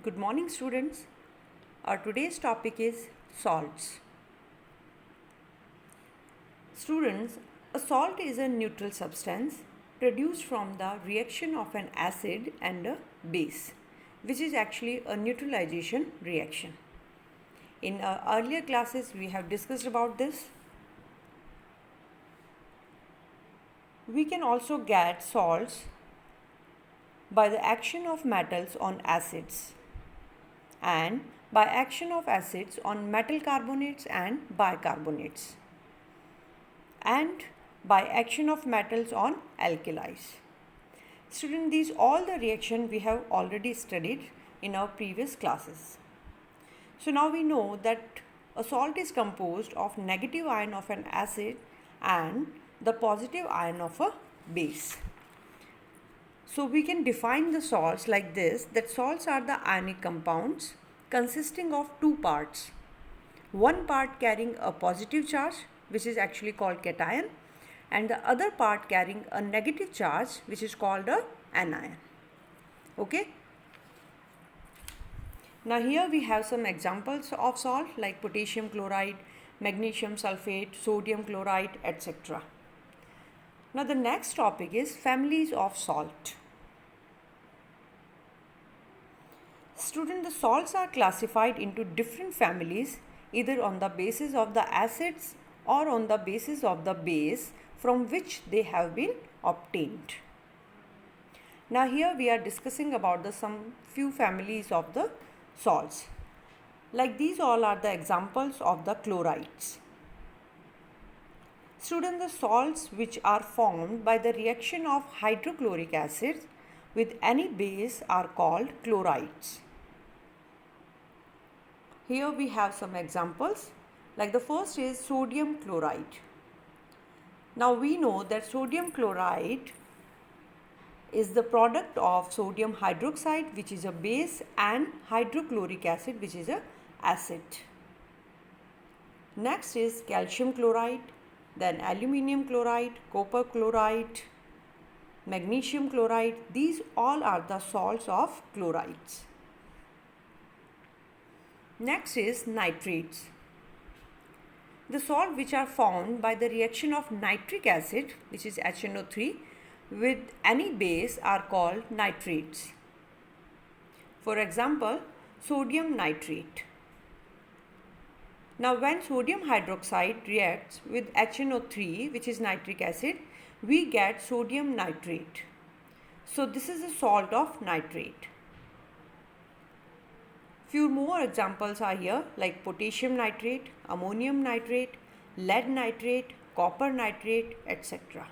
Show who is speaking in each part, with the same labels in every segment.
Speaker 1: Good morning, students. Our today's topic is salts. Students, a salt is a neutral substance produced from the reaction of an acid and a base, which is actually a neutralization reaction. In our earlier classes, we have discussed about this. We can also get salts by the action of metals on acids and by action of acids on metal carbonates and bicarbonates, and by action of metals on alkalis. Student, these all the reaction we have already studied in our previous classes. So now we know that a salt is composed of negative ion of an acid and the positive ion of a base. So we can define the salts like this, that salts are the ionic compounds consisting of two parts. One part carrying a positive charge, which is actually called cation, and the other part carrying a negative charge, which is called a anion. Okay. Now here we have some examples of salt like potassium chloride, magnesium sulfate, sodium chloride, etc. Now the next topic is families of salt. Student, the salts are classified into different families either on the basis of the acids or on the basis of the base from which they have been obtained. Now here we are discussing about some few families of the salts. Like these all are the examples of the chlorides. Student, the salts which are formed by the reaction of hydrochloric acid with any base are called chlorides. Here we have some examples, like the first is sodium chloride. Now we know that sodium chloride is the product of sodium hydroxide, which is a base, and hydrochloric acid, which is a acid. Next is calcium chloride, then aluminium chloride, copper chloride, magnesium chloride. These all are the salts of chlorides. Next is nitrates. The salt which are formed by the reaction of nitric acid, which is HNO3, with any base are called nitrates. For example, sodium nitrate. Now when sodium hydroxide reacts with HNO3, which is nitric acid, we get sodium nitrate. So this is a salt of nitrate. Few more examples are here like potassium nitrate, ammonium nitrate, lead nitrate, copper nitrate, etc.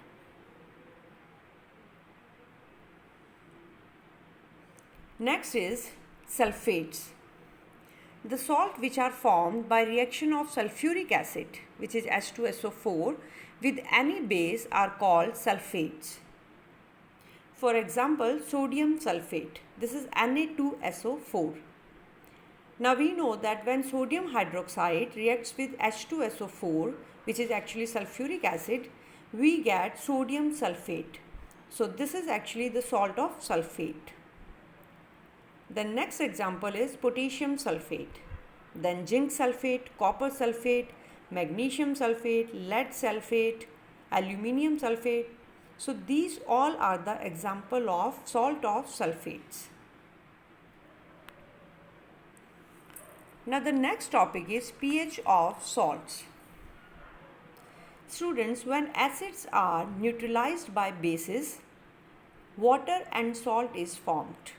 Speaker 1: Next is sulfates. The salt which are formed by reaction of sulfuric acid, which is H2SO4, with any base are called sulfates. For example, sodium sulfate. This is Na2SO4. Now we know that when sodium hydroxide reacts with H2SO4, which is actually sulfuric acid, we get sodium sulfate. So this is actually the salt of sulfate. The next example is potassium sulfate, then zinc sulfate, copper sulfate, magnesium sulfate, lead sulfate, aluminium sulfate. So these all are the example of salt of sulfates. Now the next topic is pH of salts. Students, when acids are neutralized by bases, water and salt is formed.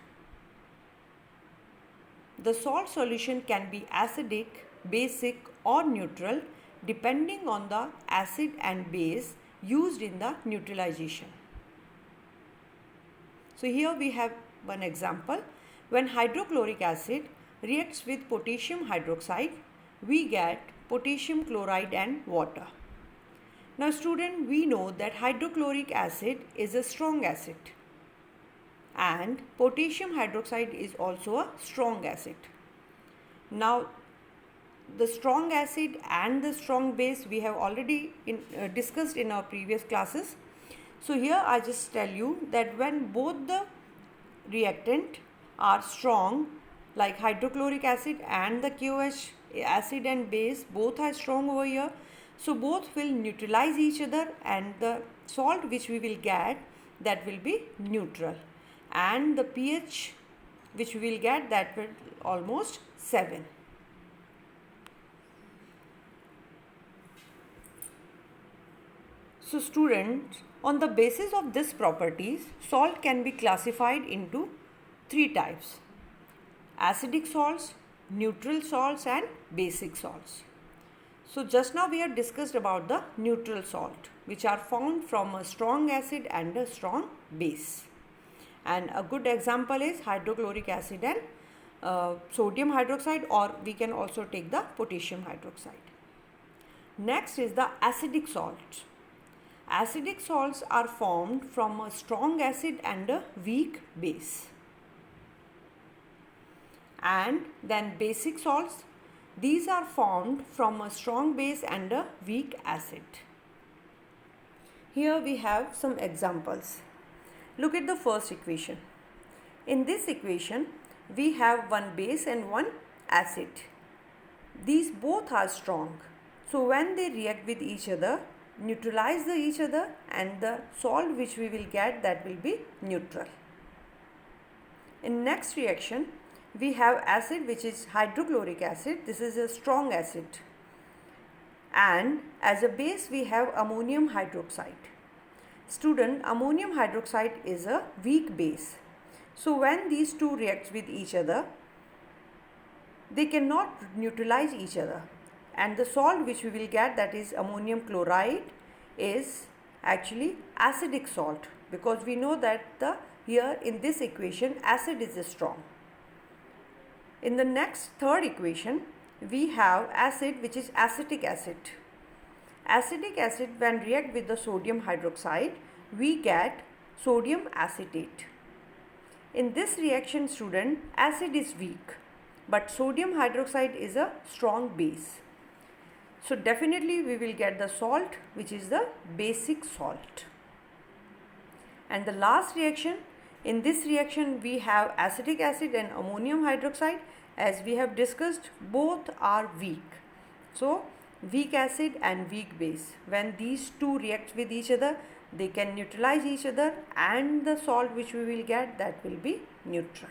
Speaker 1: The salt solution can be acidic, basic or neutral depending on the acid and base used in the neutralization. So here we have one example. When hydrochloric acid reacts with potassium hydroxide, we get potassium chloride and water. Now student, we know that hydrochloric acid is a strong acid and potassium hydroxide is also a strong acid. Now the strong acid and the strong base we have already discussed in our previous classes. So here I just tell you that when both the reactant are strong, like hydrochloric acid and the KOH acid and base both are strong over here. So both will neutralize each other, and the salt which we will get, that will be neutral, and the pH which we will get, that will almost 7. So students, on the basis of these properties, salt can be classified into 3 types: acidic salts, neutral salts and basic salts. So just now we have discussed about the neutral salt, which are found from a strong acid and a strong base. And a good example is hydrochloric acid and sodium hydroxide, or we can also take the potassium hydroxide. Next is the acidic salts. Acidic salts are formed from a strong acid and a weak base. And then basic salts, these are formed from a strong base and a weak acid. Here we have some examples. Look at the first equation. In this equation, we have one base and one acid. These both are strong. So when they react with each other, neutralize each other, and the salt which we will get, that will be neutral. In next reaction, we have acid, which is hydrochloric acid. This is a strong acid. And as a base, we have ammonium hydroxide. Student, ammonium hydroxide is a weak base. So when these two react with each other, they cannot neutralize each other. And the salt which we will get, that is ammonium chloride, is actually acidic salt, because we know that here in this equation acid is strong. In the next third equation, we have acid, which is acetic acid. Acetic acid, when react with the sodium hydroxide, we get sodium acetate. In this reaction, student, acid is weak, but sodium hydroxide is a strong base. So definitely we will get the salt, which is the basic salt. And the last reaction, in this reaction we have acetic acid and ammonium hydroxide. As we have discussed, both are weak. So weak acid and weak base, when these two react with each other, they can neutralize each other, and the salt which we will get, that will be neutral.